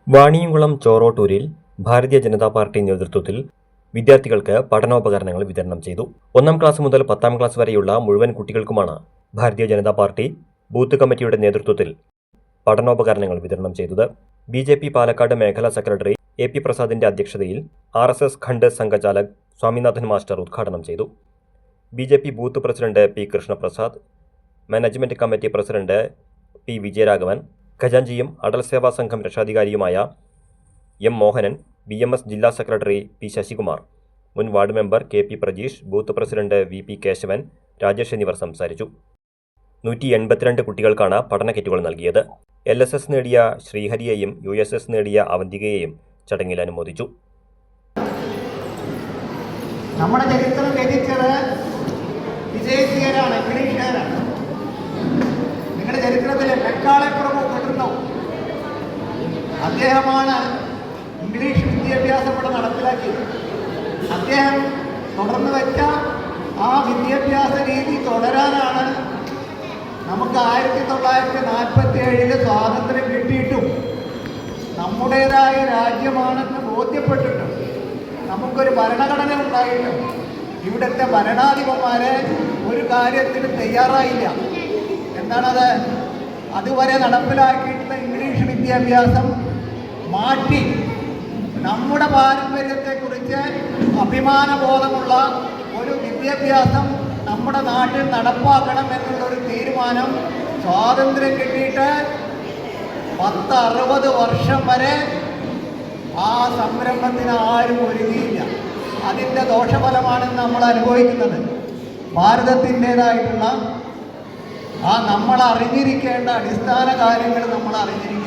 Vaniyamkulam ചോറോട്ടൂരിൽ Bharatiya Janata party നേതൃത്വത്തിൽ വിദ്യാർത്ഥികൾക്ക് പഠനോപകരണങ്ങൾ വിതരണം ചെയ്തു. 1ാം ക്ലാസ് മുതൽ 10ാം ക്ലാസ് വരെയുള്ള മുഴുവൻ കുട്ടികൾക്കുമാണ് ഭാരതീയ ജനതാ പാർട്ടി ബൂത്ത് കമ്മിറ്റിയുടെ നേതൃത്വത്തിൽ പഠനോപകരണങ്ങൾ വിതരണം ചെയ്തത്. BJP പാലക്കാട് മേഖലാ സെക്രട്ടറി AP പ്രസാദിന്റെ അധ്യക്ഷതയിൽ RSS ഖണ്ഡ് സംഘചാലക് സ്വാമിനാഥൻ മാസ്റ്റർ ഉദ്ഘാടനം ചെയ്തു. BJP booth president P Krishnaprasad, management committee president P Vijayaraghavan, ഖജാൻജിയും അടൽ സേവാ സംഘം രക്ഷാധികാരിയുമായ M മോഹനൻ, BMS ജില്ലാ സെക്രട്ടറി P ശശികുമാർ, മുൻ ward member KP Prajeesh, booth president VP Kesavan, Rajesh എന്നിവർ സംസാരിച്ചു. 182 കുട്ടികൾക്കാണ് പഠന കിറ്റുകൾ നൽകിയത്. LSS നേടിയ ശ്രീഹരിയെയും USS നേടിയ അവന്തികയെയും ചടങ്ങിൽ അനുമോദിച്ചു. നമ്മുടെ ചരിത്രം രചിച്ചത് വിജയശീലരാണ്, ഇംഗ്ലീഷുകാരാണ്. നിങ്ങളുടെ ചരിത്രത്തിൽ മെക്കാളെപ്പുറമോ കേട്ടിട്ടുണ്ടാവും. അദ്ദേഹമാണ് ഇംഗ്ലീഷ് വിദ്യാഭ്യാസം ഇവിടെ നടപ്പിലാക്കിയത്. അദ്ദേഹം തുടർന്ന് വെച്ച ആ വിദ്യാഭ്യാസ രീതി തുടരാനാണ് നമുക്ക് 1947 സ്വാതന്ത്ര്യം കിട്ടിയിട്ടും നമ്മുടേതായ രാജ്യമാണെന്ന് ബോധ്യപ്പെട്ടിട്ടും നമുക്കൊരു ഭരണഘടന ഉണ്ടായിട്ടും ഇവിടുത്തെ ഭരണാധിപന്മാരെ ഒരു കാര്യത്തിന് തയ്യാറായില്ല. എന്താണത്? അതുവരെ നടപ്പിലാക്കിയിട്ടുള്ള ഇംഗ്ലീഷ് വിദ്യാഭ്യാസം മാറ്റി നമ്മുടെ പാരമ്പര്യത്തെക്കുറിച്ച് അഭിമാനബോധമുള്ള ഒരു വിദ്യാഭ്യാസം നമ്മുടെ നാട്ടിൽ നടപ്പാക്കണം എന്നുള്ളൊരു തീരുമാനം സ്വാതന്ത്ര്യം കിട്ടിയിട്ട് 60 വർഷം വരെ ആ സംരംഭത്തിന് ആരും ഒരുങ്ങിയില്ല. അതിൻ്റെ ദോഷഫലമാണ് നമ്മൾ അനുഭവിക്കുന്നത്. ഭാരതത്തിൻ്റേതായിട്ടുള്ള നമ്മൾ അറിഞ്ഞിരിക്കേണ്ട അടിസ്ഥാന കാര്യങ്ങൾ നമ്മൾ അറിഞ്ഞിരിക്കണം.